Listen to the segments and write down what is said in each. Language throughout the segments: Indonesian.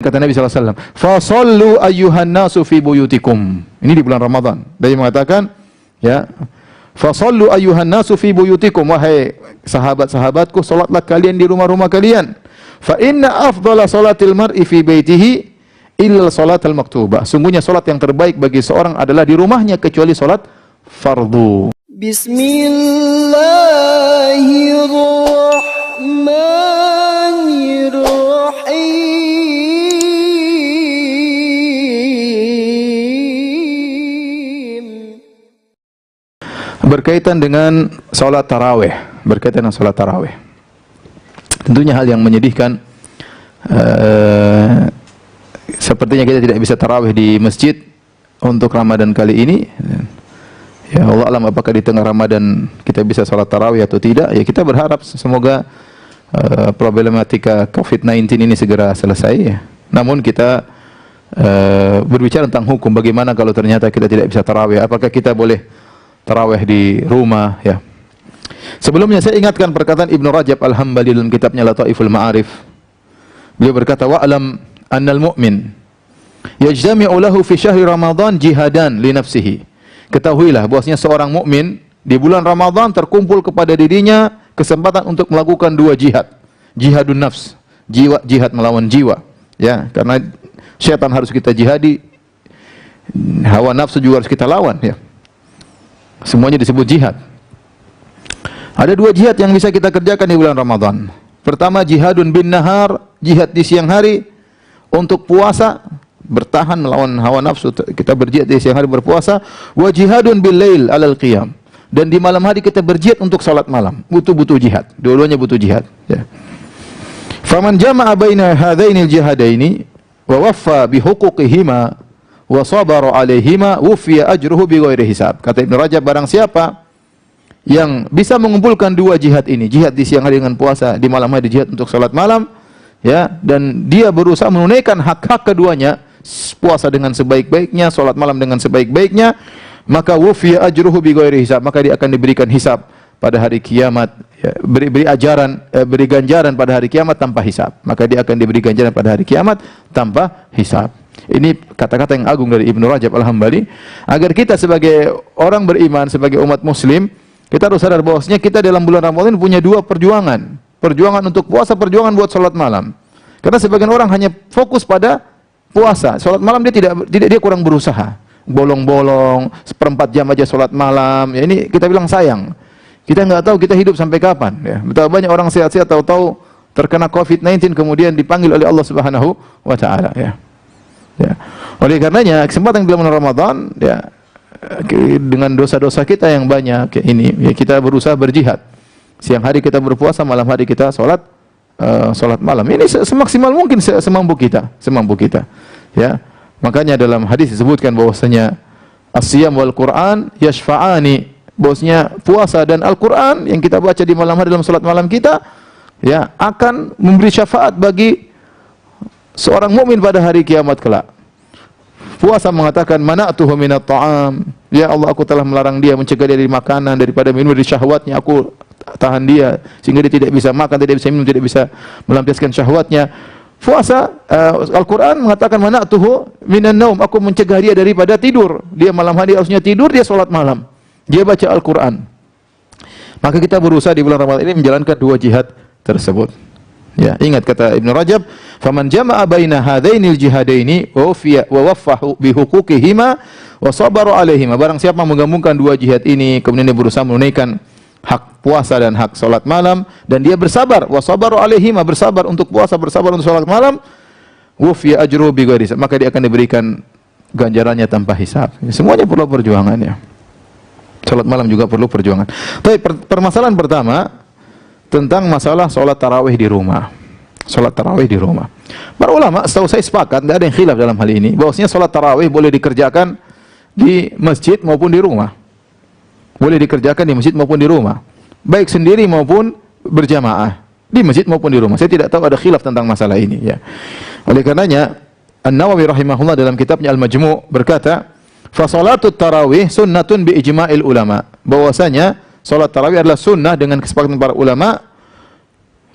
kata Nabi SAW, fasallu ayyuhan nasu fi buyutikum. Ini di bulan Ramadan. Dia mengatakan, ya, fasallu ayyuhan nasu fi buyutikum, wahai sahabat-sahabatku, salatlah kalian di rumah-rumah kalian. Fa inna afdhala salatil mar'i fi baitihi illa salatal maktubah. Sungguhnya salat yang terbaik bagi seorang adalah di rumahnya kecuali salat fardu. Berkaitan dengan salat tarawih, tentunya hal yang menyedihkan. Sepertinya kita tidak bisa tarawih di masjid untuk Ramadan kali ini. Ya Allah alam apakah di tengah Ramadan kita bisa salat tarawih atau tidak. Ya kita berharap semoga problematika COVID-19 ini segera selesai ya. Namun kita berbicara tentang hukum, bagaimana kalau ternyata kita tidak bisa tarawih, apakah kita boleh tarawih di rumah ya. Sebelumnya saya ingatkan perkataan Ibnu Rajab Al-Hambali dalam kitabnya Lataiful Ma'arif. Beliau berkata, wa'lam annal mu'min yajtami'u lahu fi syahri Ramadan jihadan li nafsihi. Ketahuilah bahwasanya seorang mukmin di bulan Ramadan terkumpul kepada dirinya kesempatan untuk melakukan dua jihad. Jihadun nafs, jihad melawan jiwa, ya, karena syaitan harus kita jihadi, hawa nafsu juga harus kita lawan, ya. Semuanya disebut jihad. Ada dua jihad yang bisa kita kerjakan di bulan Ramadan. Pertama, jihadun bin nahar, jihad di siang hari untuk puasa, bertahan melawan hawa nafsu, kita berjihad di siang hari berpuasa. Wa jihadun bil lail alal qiyam, dan di malam hari kita berjihad untuk salat malam. Butuh jihad, dua-duanya butuh jihad, ya. Faman jama'a baina hadainil jihadaini wa waffa bi huquqihima wa sabara 'alaihima wufiya ajruhu bighairi hisab. Kata Ibnu Rajab, barang siapa yang bisa mengumpulkan dua jihad ini, jihad di siang hari dengan puasa, di malam hari jihad untuk salat malam, ya, dan dia berusaha menunaikan hak-hak keduanya, puasa dengan sebaik-baiknya, salat malam dengan sebaik-baiknya, maka wufiya ajruhu bighairi hisab, maka dia akan diberikan hisab pada hari kiamat, ya, beri ganjaran pada hari kiamat tanpa hisab. Maka dia akan diberi ganjaran pada hari kiamat tanpa hisab. Ini kata-kata yang agung dari Ibnu Rajab Al-Hambali, agar kita sebagai orang beriman, sebagai umat muslim, kita harus sadar bahwasanya kita dalam bulan Ramadan punya dua perjuangan. Perjuangan untuk puasa, perjuangan buat salat malam. Karena sebagian orang hanya fokus pada puasa, salat malam dia kurang berusaha. Bolong-bolong, seperempat jam aja salat malam. Ya, ini kita bilang sayang. Kita nggak tahu kita hidup sampai kapan, ya. Betapa banyak orang sehat-sehat tahu-tahu terkena COVID-19 kemudian dipanggil oleh Allah Subhanahu wa taala, ya. Ya. Oleh karenanya kesempatan di bulan Ramadan, ya, dengan dosa-dosa kita yang banyak, ya, ini, ya, kita berusaha berjihad. Siang hari kita berpuasa, malam hari kita salat malam. Ini semaksimal mungkin semampu kita, ya. Makanya dalam hadis disebutkan bahwasanya as-siyam wal Qur'an yashfa'ani, bahwasanya puasa dan Al-Qur'an yang kita baca di malam hari dalam salat malam kita, ya, akan memberi syafaat bagi seorang mukmin pada hari kiamat kelak. Puasa mengatakan mana'tuhu minat ta'am, ya Allah, aku telah melarang dia, mencegah dia dari makanan, daripada minum, dari syahwatnya aku tahan dia sehingga dia tidak bisa makan, tidak bisa minum, tidak bisa melampiaskan syahwatnya. Puasa, Al-Quran mengatakan mana'tuhu minan naum, aku mencegah dia daripada tidur. Dia malam hari harusnya tidur, dia salat malam, dia baca Al-Quran. Maka kita berusaha di bulan Ramadan ini menjalankan dua jihad tersebut. Ya, ingat kata Ibnu Rajab, faman jama'a baina hadainil jihadaini wa waffahu bi huquqihima wa sabara 'alaihima. Barang siapa menggabungkan dua jihad ini kemudian dia berusaha menunaikan hak puasa dan hak salat malam, dan dia bersabar, wa sabara 'alaihima, bersabar untuk puasa, bersabar untuk salat malam, wufiya ajruhu bighairi hisab, maka dia akan diberikan ganjarannya tanpa hisab. Semuanya perlu perjuangan, ya. Salat malam juga perlu perjuangan. Tapi permasalahan pertama tentang masalah salat tarawih di rumah. Salat tarawih di rumah. Para ulama setahu saya sepakat, tidak ada yang khilaf dalam hal ini, bahwasanya salat tarawih boleh dikerjakan di masjid maupun di rumah. Boleh dikerjakan di masjid maupun di rumah. Baik sendiri maupun berjamaah, di masjid maupun di rumah. Saya tidak tahu ada khilaf tentang masalah ini, ya. Oleh karenanya An-Nawawi rahimahullah dalam kitabnya Al-Majmu' berkata, fa salatut tarawih sunnatun bi ijma'il ulama. Bahwasanya salat tarawih adalah sunnah dengan kesepakatan para ulama,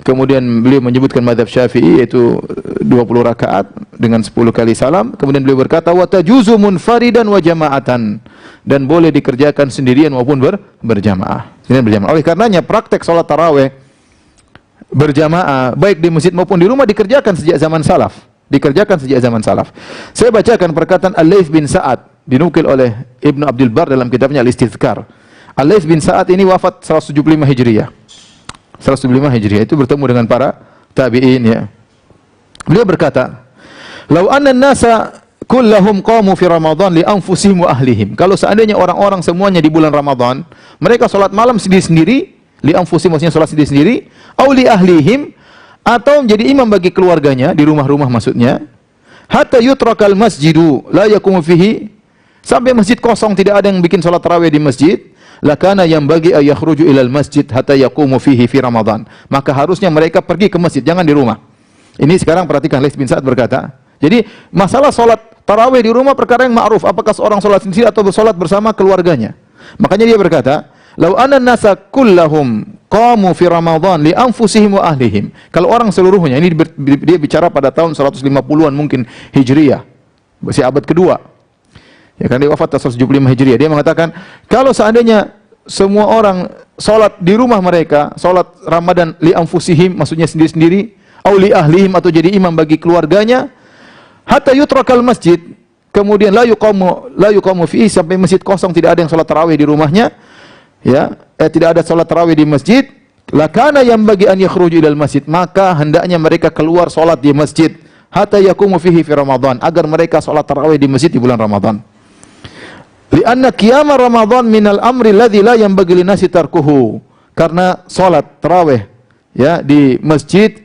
Kemudian beliau menyebutkan mazhab Syafi'i yaitu 20 rakaat dengan 10 kali salam. Kemudian beliau berkata wa tajuzu munfaridan wa jama'atan, dan boleh dikerjakan sendirian maupun berjamaah. Ini berjamaah. Oleh karenanya praktek salat tarawih berjamaah baik di masjid maupun di rumah dikerjakan sejak zaman salaf. Saya bacakan perkataan Al-Laits bin Sa'ad dinukil oleh Ibnu Abdul Bar dalam kitabnya Al-Istidhkar. Al-Laits bin Sa'ad ini wafat 175 Hijriah. 175 Hijriah itu bertemu dengan para tabi'in ya. Beliau berkata, "Lau anna an-nasa kullahum qamu fi Ramadan li anfusihim wa ahlihim." Kalau seandainya orang-orang semuanya di bulan Ramadan, mereka salat malam sendiri-sendiri, li anfusihim maksudnya salat sendiri-sendiri, au li ahlihim, atau menjadi imam bagi keluarganya di rumah-rumah maksudnya, hatta yutrakal masjidu la yakumu fihi, sampai masjid kosong tidak ada yang bikin salat tarawih di masjid, lakana yang bagi ayakhruju ilal masjid hatta yaqumu fihi fi Ramadan. Maka harusnya mereka pergi ke masjid, jangan di rumah. Ini sekarang perhatikan, Laits bin Sa'ad berkata, jadi masalah salat tarawih di rumah perkara yang ma'ruf, apakah seorang salat sendiri atau bersalat bersama keluarganya. Makanya dia berkata, "Lau anna nasa kullahum qamu fi Ramadan li anfusihim wa ahlihim." Kalau orang seluruhnya, ini dia bicara pada tahun 150-an mungkin Hijriah, masih abad kedua. Ya kan, dia wafat 175 Hijriah. Dia mengatakan, kalau seandainya semua orang salat di rumah mereka, salat Ramadan li anfusihim maksudnya sendiri-sendiri, au li ahlihim atau jadi imam bagi keluarganya, hatta yutrakal masjid, kemudian la yuqamu fihi, sampai masjid kosong tidak ada yang salat tarawih di rumahnya, ya, tidak ada salat tarawih di masjid, lakana yang bagi an yakhruju ilal masjid, maka hendaknya mereka keluar salat di masjid, hatta yaqumu fihi fi Ramadan, agar mereka salat tarawih di masjid di bulan Ramadan. Lianna qiyam Ramadan minal amri alladzi la yanbaghi linasi tarkuhu. Karena salat tarawih ya di masjid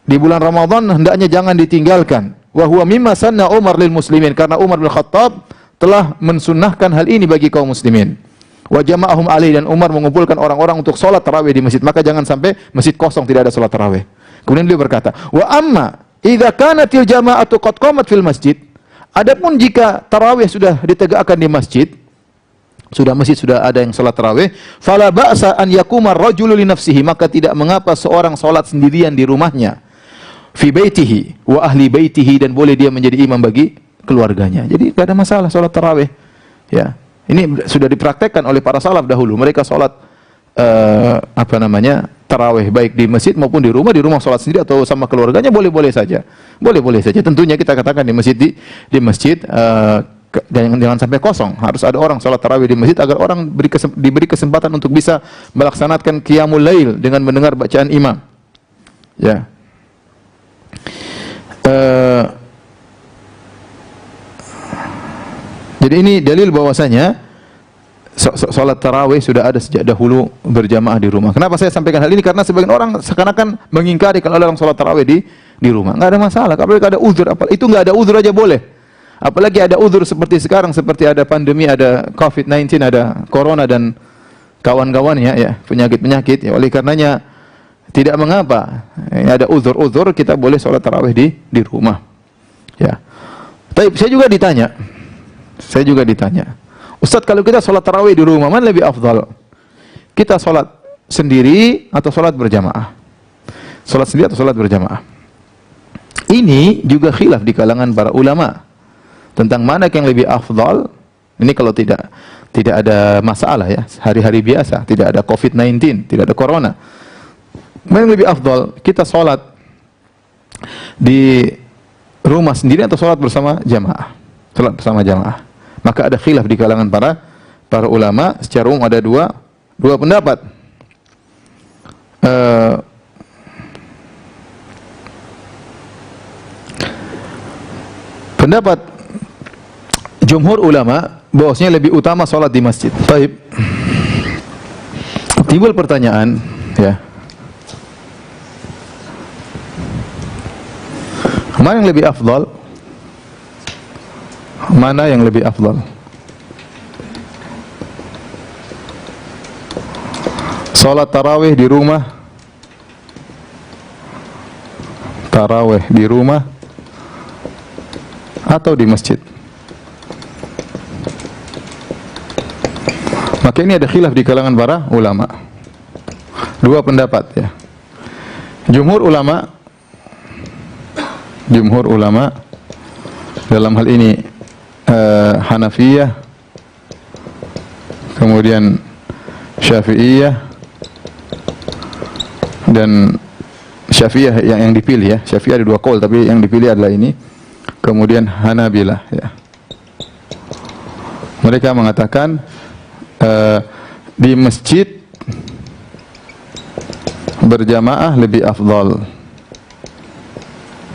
di bulan Ramadan hendaknya jangan ditinggalkan. Wa huwa mimma sanna Umar lil muslimin, karena Umar bin Khattab telah mensunnahkan hal ini bagi kaum muslimin. Wa jama'ahum alaihi, dan Umar mengumpulkan orang-orang untuk salat tarawih di masjid, maka jangan sampai masjid kosong tidak ada salat tarawih. Kemudian beliau berkata, "Wa amma idza kanatil jama'atu qad qamat fil masjid." Adapun jika tarawih sudah ditegakkan di masjid, sudah ada yang salat tarawih, fala ba'sa an yakuma ar-rajulu li nafsihi, maka tidak mengapa seorang salat sendirian di rumahnya, fi baitihi wa ahli baitihi, dan boleh dia menjadi imam bagi keluarganya. Jadi tidak ada masalah salat tarawih. Ya. Ini sudah dipraktekkan oleh para salaf dahulu. Mereka salat tarawih baik di masjid maupun di rumah salat sendiri atau sama keluarganya boleh-boleh saja. Boleh-boleh saja. Tentunya kita katakan di masjid jangan sampai kosong. Harus ada orang salat tarawih di masjid agar orang diberi kesempatan untuk bisa melaksanakan qiyamul lail dengan mendengar bacaan imam. Ya. Jadi ini dalil bahwasanya salat tarawih sudah ada sejak dahulu berjamaah di rumah. Kenapa saya sampaikan hal ini? Karena sebagian orang seakan-akan mengingkari kalau ada orang salat tarawih di rumah. Enggak ada masalah. Kalau ada uzur, itu enggak ada uzur aja boleh. Apalagi ada uzur seperti sekarang, seperti ada pandemi, ada COVID-19, ada corona dan kawan-kawannya ya, penyakit-penyakit. Ya, oleh karenanya tidak mengapa. Ada uzur-uzur, kita boleh salat tarawih di rumah. Ya. Tapi saya juga ditanya. Ustaz, kalau kita sholat tarawih di rumah, mana lebih afdal? Kita sholat sendiri atau sholat berjamaah? Sholat sendiri atau sholat berjamaah? Ini juga khilaf di kalangan para ulama tentang mana yang lebih afdal. Ini kalau tidak ada masalah ya, hari-hari biasa, tidak ada COVID-19, tidak ada corona. Mana yang lebih afdal? Kita sholat di rumah sendiri atau sholat bersama jamaah? Sholat bersama jamaah. Maka ada khilaf di kalangan para ulama. Secara umum ada dua pendapat. Pendapat jumhur ulama bahwasanya lebih utama salat di masjid. Baik. Timbul pertanyaan, ya. Mana yang lebih afdal? Mana yang lebih afdal? Salat tarawih di rumah, atau di masjid? Maka ini ada khilaf di kalangan para ulama. Dua pendapat ya. Jumhur ulama dalam hal ini Hanafiyah, kemudian Syafi'iyah, dan Syafi'iyah yang dipilih ya. Syafi'iyah ada dua qaul tapi yang dipilih adalah ini. Kemudian Hanabilah ya. Mereka mengatakan di masjid berjamaah lebih afdal.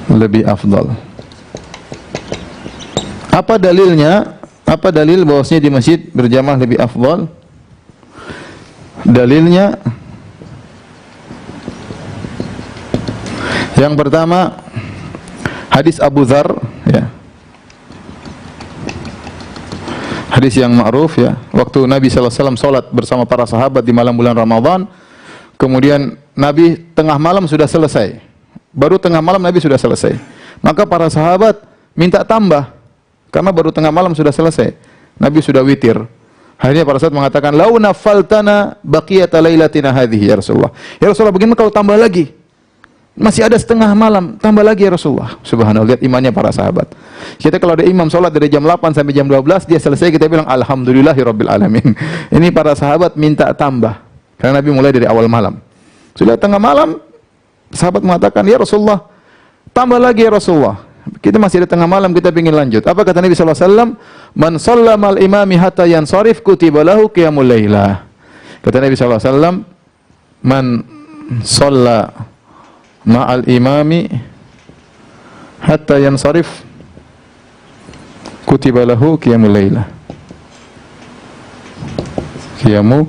Lebih afdal. Apa dalilnya? Apa dalil bahwasanya di masjid berjamaah lebih afdal? Dalilnya yang pertama hadis Abu Dzar ya. Hadis yang ma'ruf ya. Waktu Nabi sallallahu alaihi wasallam salat bersama para sahabat di malam bulan Ramadan, kemudian Nabi tengah malam sudah selesai. Baru tengah malam Nabi sudah selesai. Maka para sahabat minta tambah karena baru tengah malam sudah selesai. Nabi sudah witir. Akhirnya para sahabat mengatakan, "Lau nafaltana baqiyata lailatina hadhihi ya Rasulullah." Ya Rasulullah, bagaimana kalau tambah lagi? Masih ada setengah malam, tambah lagi ya Rasulullah. Subhanallah, lihat imannya para sahabat. Kita kalau ada imam sholat dari jam 8 sampai jam 12, dia selesai, kita bilang alhamdulillahirabbil alamin. Ini para sahabat minta tambah. Karena Nabi mulai dari awal malam. Sudah tengah malam, sahabat mengatakan, "Ya Rasulullah, tambah lagi ya Rasulullah." Kita masih di tengah malam, kita ingin lanjut. Apa kata Nabi sallallahu alaihi wasallam? "Man shallamal imami hatta yansarif kutiba lahu qiyamul lailah." Kata Nabi sallallahu alaihi wasallam, "Man shalla ma'al imami hatta yansarif kutiba lahu qiyamul lailah." Qiyamul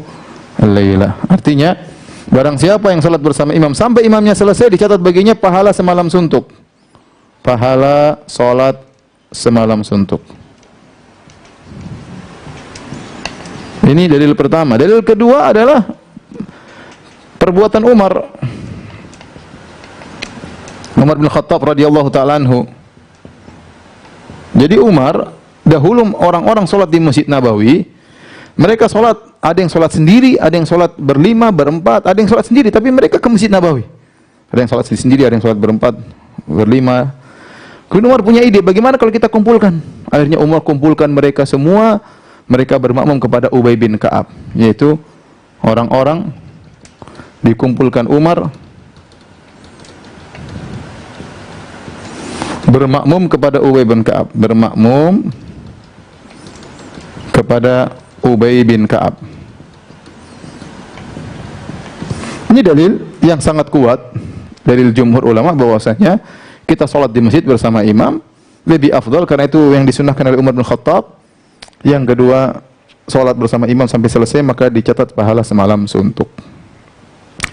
lailah. Artinya, barang siapa yang salat bersama imam sampai imamnya selesai, dicatat baginya pahala semalam suntuk. Pahala salat semalam suntuk. Ini dalil pertama. Dalil kedua adalah perbuatan Umar bin Khattab radhiyallahu taala anhu. Jadi Umar, dahulu orang-orang salat di Masjid Nabawi, mereka salat, ada yang salat sendiri, ada yang salat berlima, berempat, ada yang salat sendiri, tapi mereka ke Masjid Nabawi. Ada yang salat sendiri, ada yang salat berempat, berlima. Kemudian Umar punya ide, bagaimana kalau kita kumpulkan? Akhirnya Umar kumpulkan mereka semua, mereka bermakmum kepada Ubay bin Ka'ab, yaitu orang-orang dikumpulkan Umar bermakmum kepada Ubay bin Ka'ab, bermakmum kepada Ubay bin Ka'ab. Ini dalil yang sangat kuat, dalil jumhur ulama bahwasanya kita sholat di masjid bersama imam lebih afdal, karena itu yang disunnahkan oleh Umar bin Khattab. Yang kedua, sholat bersama imam sampai selesai maka dicatat pahala semalam suntuk.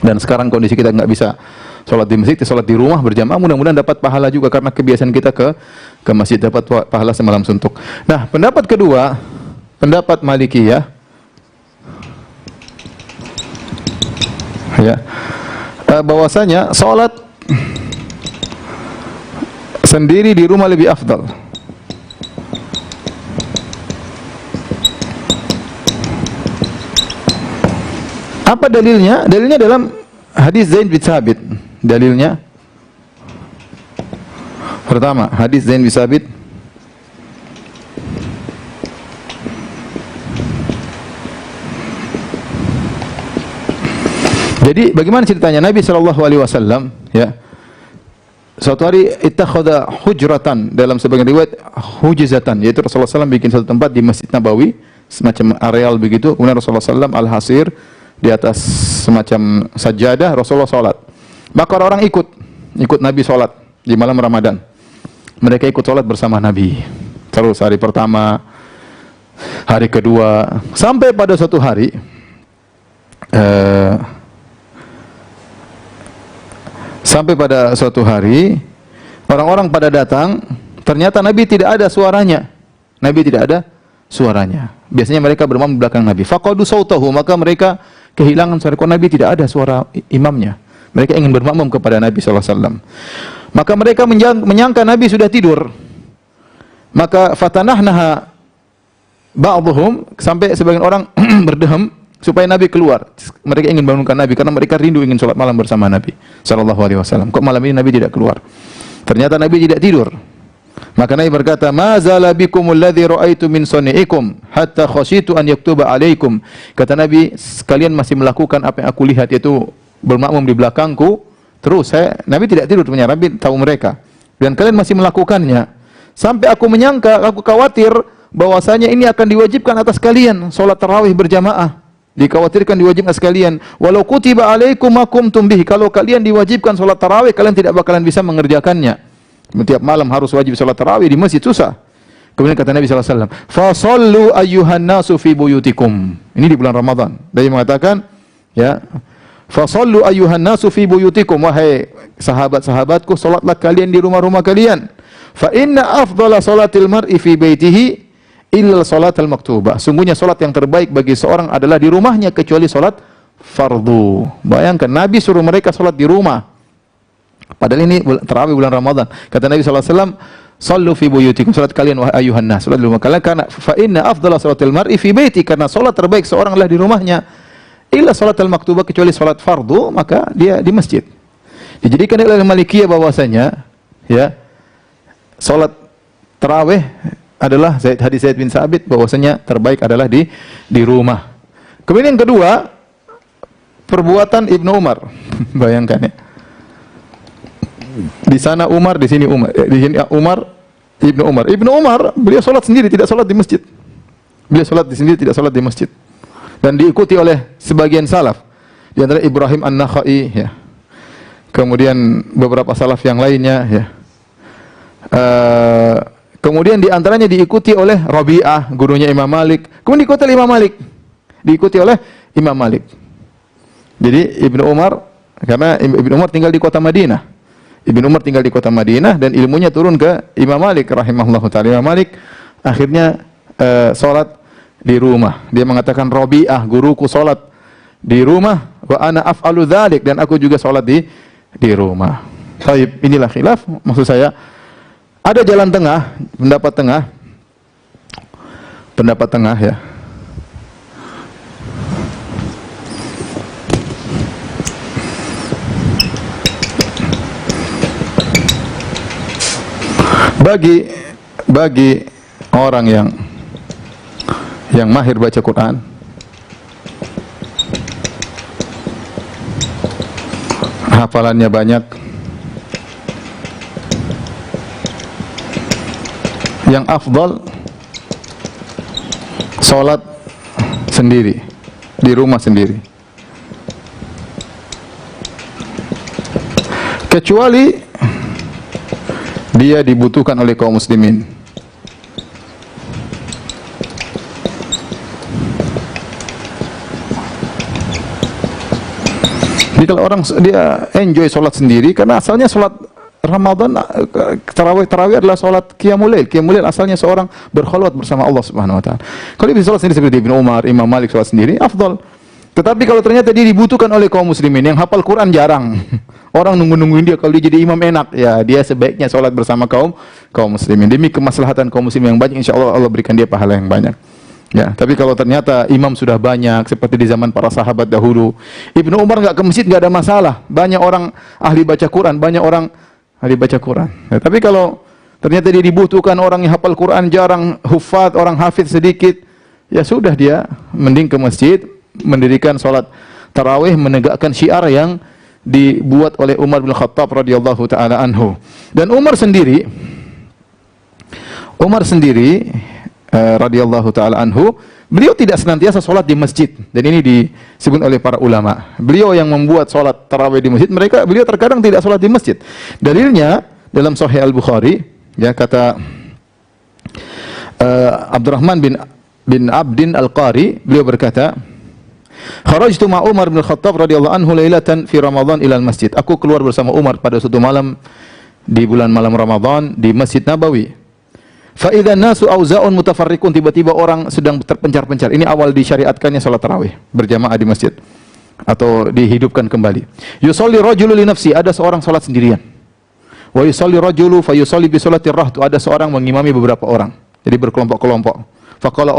Dan sekarang kondisi kita nggak bisa sholat di masjid, sholat di rumah berjamaah, mudah-mudahan dapat pahala juga karena kebiasaan kita ke masjid, dapat pahala semalam suntuk. Nah, pendapat kedua, pendapat Malikiyah ya, bahwasanya sholat sendiri di rumah lebih afdal. Apa dalilnya? Dalilnya dalam hadis Zaid bin Thabit. Dalilnya pertama, hadis Zaid bin Thabit. Jadi bagaimana ceritanya? Nabi sallallahu alaihi wasallam ya, suatu hari ittakhadha hujratan, dalam sebagian riwayat hujizatan, yaitu Rasulullah SAW bikin satu tempat di Masjid Nabawi, semacam areal begitu. Kemudian Rasulullah SAW al-hasir, di atas semacam sajadah, Rasulullah sholat. Maka orang ikut Nabi sholat di malam Ramadan. Mereka ikut sholat bersama Nabi. Terus hari pertama, hari kedua, sampai pada suatu hari orang-orang pada datang, ternyata Nabi tidak ada suaranya. Nabi tidak ada suaranya. Biasanya mereka bermakmum di belakang Nabi. Faqadu sautahu, maka mereka kehilangan suara. Kok Nabi tidak ada suara imamnya? Mereka ingin bermakmum kepada Nabi SAW. Maka mereka menyangka Nabi sudah tidur. Maka fatanahnaha ba'dhum, sampai sebagian orang berdehem, supaya Nabi keluar. Mereka ingin bangunkan Nabi karena mereka rindu ingin sholat malam bersama Nabi sallallahu alaihi wasallam. Kok malam ini Nabi tidak keluar? Ternyata Nabi tidak tidur. Maka Nabi berkata, "Ma zala bikumul ladzi ra'aitu min sani'ikum hatta khasyitu an yaktuba 'alaikum." Kata Nabi, kalian masih melakukan apa yang aku lihat, yaitu bermakmum di belakangku. Terus Nabi tidak tidur, ternyata Nabi tahu mereka. Dan kalian masih melakukannya. Sampai aku menyangka, aku khawatir bahwasanya ini akan diwajibkan atas kalian, salat tarawih berjamaah. Dikhawatirkan diwajibkan sekalian. Walau kutiba 'alaikum ma kuntum bihi. Kalau kalian diwajibkan salat tarawih, kalian tidak bakalan bisa mengerjakannya. Setiap malam harus wajib salat tarawih di masjid, susah. Kemudian kata Nabi sallallahu alaihi wasallam, "Fasallu ayyuhan nasu fi buyutikum." Ini di bulan Ramadan. Dia mengatakan, ya, "Fasallu ayyuhan nasu fi buyutikum." Wahai sahabat-sahabatku, salatlah kalian di rumah-rumah kalian. Fa inna afdhala salatil mar'i fi baitihi illa salatal maktubah. Sungguhnya salat yang terbaik bagi seorang adalah di rumahnya kecuali salat fardu. Bayangkan Nabi suruh mereka salat di rumah. Padahal ini tarawih bulan Ramadan. Kata Nabi sallallahu alaihi wasallam, "Shallu fi buyutikum." Salat kalian wahai ayuhan nas, salat di rumah kalian, karena fa inna afdhala salatil mar'i fi baiti, karena salat terbaik seorang adalah di rumahnya. Illa salatal maktubah, kecuali salat fardu, maka dia di masjid. Dijadikan oleh Malikiyah bahwasanya, ya, salat tarawih adalah hadis Zaid bin Sabit bahwasanya terbaik adalah di rumah. Kemudian yang kedua, perbuatan Ibnu Umar. Bayangkan ya. Di sana Umar, di sini Umar. Di sini Umar, Ibnu Umar. Ibnu Umar, beliau salat sendiri, tidak salat di masjid. Beliau salat di sendiri, tidak salat di masjid. Dan diikuti oleh sebagian salaf. Di antara Ibrahim An-Nakhai, ya. Kemudian beberapa salaf yang lainnya, ya. Kemudian di antaranya diikuti oleh Rabi'ah, gurunya Imam Malik. Kemudian diikuti oleh Imam Malik. Diikuti oleh Imam Malik. Jadi Ibnu Umar, karena Ibnu Umar tinggal di kota Madinah. Ibnu Umar tinggal di kota Madinah dan ilmunya turun ke Imam Malik rahimahullahu ta'ala. Imam Malik akhirnya salat di rumah. Dia mengatakan, Rabi'ah, guruku salat di rumah, wa ana af'alu dzalik, dan aku juga salat di rumah. Baik, inilah khilaf. Maksud saya ada jalan tengah, pendapat tengah ya. Bagi orang yang mahir baca Quran, hafalannya banyak, yang afdal salat sendiri di rumah sendiri, kecuali dia dibutuhkan oleh kaum muslimin. Jadi kalau orang dia enjoy sholat sendiri, karena asalnya sholat Ramadan, tarawih adalah sholat qiyamul lail. Qiyamul lail asalnya seorang berkholwat bersama Allah Subhanahu wa taala. Kalau bisa sholat sendiri seperti Ibnu Umar, Imam Malik sholat sendiri, afdal. Tetapi kalau ternyata dia dibutuhkan oleh kaum muslimin, yang hafal Quran jarang, orang nungguin dia, kalau dia jadi imam enak, ya dia sebaiknya sholat bersama kaum muslimin. Demi kemaslahatan kaum muslimin yang banyak, insya Allah Allah berikan dia pahala yang banyak. Ya, tapi kalau ternyata imam sudah banyak, seperti di zaman para sahabat dahulu, Ibnu Umar nggak ke masjid nggak ada masalah, banyak orang ahli baca Quran, Ya, tapi kalau ternyata dia dibutuhkan orang yang hafal Quran jarang, hufad, orang hafid sedikit, ya sudah, dia mending ke masjid, mendirikan salat tarawih, menegakkan syiar yang dibuat oleh Umar bin Khattab radhiyallahu taala anhu. Dan Umar sendiri radhiyallahu taala anhu, beliau tidak senantiasa salat di masjid, dan ini disebut oleh para ulama. Beliau yang membuat salat tarawih di masjid, beliau terkadang tidak salat di masjid. Dalilnya dalam Sahih Al-Bukhari, ya, kata Abdurrahman bin Abdin Al-Qari, beliau berkata, "Kharajtu ma Umar bin Khattab radhiyallahu anhu lailatan fi Ramadan ila al-masjid." Aku keluar bersama Umar pada suatu malam di bulan malam Ramadan di Masjid Nabawi. Fa idza nasu auza'un mutafarriqun, tiba-tiba orang sedang terpencar-pencar. Ini awal disyariatkannya salat tarawih berjamaah di masjid atau dihidupkan kembali. Yusalli rajulu li nafsi, ada seorang salat sendirian. Wa yusalli rajulu fa yusalli bi salatir rahtu, ada seorang mengimami beberapa orang. Jadi berkelompok-kelompok. Faqala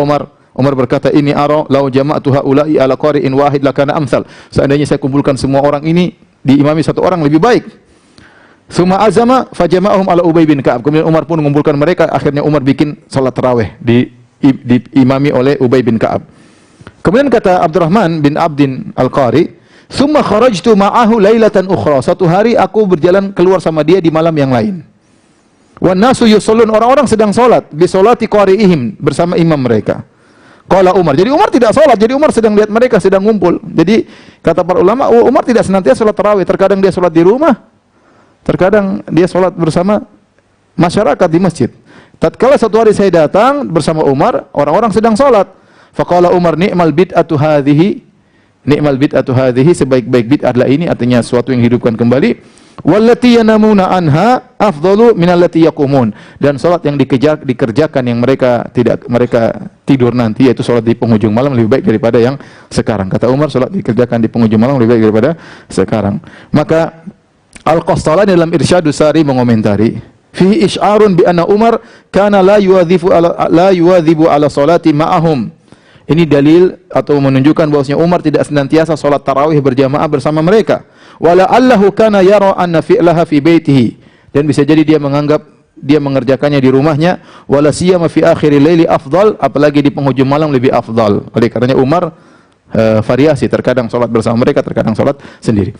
Umar berkata, ini ara law jama'tu haula'i ala qari'in wahid lakana amsal. Seandainya saya kumpulkan semua orang ini diimami satu orang lebih baik. Summa azama fajama'ahum ala Ubay bin Ka'ab. Kemudian Umar pun mengumpulkan mereka, akhirnya Umar bikin salat tarawih diimami oleh Ubay bin Ka'ab. Kemudian kata Abdurrahman bin Abdin Al-Qari, summa kharajtu ma'ahu lailatan ukhra. Satu hari aku berjalan keluar sama dia di malam yang lain. Wan nasu yusallun, orang-orang sedang salat bi salati qari'ihim, bersama imam mereka. Qala Umar. Jadi Umar tidak salat, jadi Umar sedang lihat mereka sedang ngumpul. Jadi kata para ulama, Umar tidak senantiasa salat tarawih, terkadang dia salat di rumah, terkadang dia salat bersama masyarakat di masjid. Tatkala satu hari saya datang bersama Umar, orang-orang sedang salat. Faqala Umar, ni'mal bid'atu hadhihi, ni'mal bid'atu hadhihi, sebaik-baik bid'ah adalah ini, artinya sesuatu yang dihidupkan kembali. Wallati yanamuna anha afdalu minallati yaqumun, dan salat yang dikerjakan yang mereka tidur nanti, yaitu salat di penghujung malam, lebih baik daripada yang sekarang. Kata Umar, salat dikerjakan di penghujung malam lebih baik daripada sekarang. Maka Al-Qastalani dalam Irsyadus Sari mengomentari, fihi isy'arun bi anna Umar kana la yuwadhibu ala salati ma'ahum. Ini dalil atau menunjukkan bahwasanya Umar tidak senantiasa salat tarawih berjamaah bersama mereka. Wala allahu kana yara anna fi'laha fi baitihi, dan bisa jadi dia menganggap dia mengerjakannya di rumahnya. Wala siyama fi akhiril laili afdal, apalagi di penghujung malam lebih afdal. Oleh karenanya Umar variasi, terkadang salat bersama mereka, terkadang salat sendiri.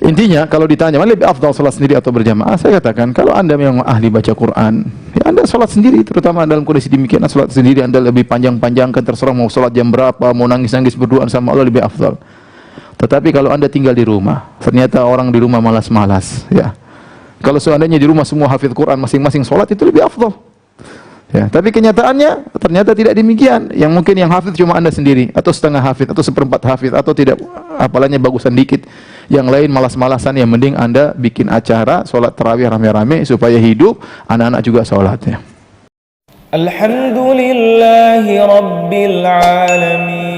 Intinya kalau ditanya mana lebih afdal, salat sendiri atau berjamaah, saya katakan kalau Anda memang ahli baca Quran, ya Anda salat sendiri, terutama dalam kondisi demikian. Salat sendiri Anda lebih panjang-panjangkan, terserah mau salat jam berapa, mau nangis-nangis berduaan sama Allah, lebih afdal. Tetapi kalau Anda tinggal di rumah, ternyata orang di rumah malas-malas, ya. Kalau seandainya di rumah semua hafidz Quran, masing-masing salat, itu lebih afdal. Ya, tapi kenyataannya ternyata tidak demikian. Yang mungkin yang hafidz cuma Anda sendiri, atau setengah hafidz, atau seperempat hafidz, atau tidak, apalanya bagusan dikit. Yang lain malas-malasan, yang mending Anda bikin acara salat tarawih rame-rame supaya hidup, anak-anak juga salat, ya. Alhamdulillahi Rabbil Alamin.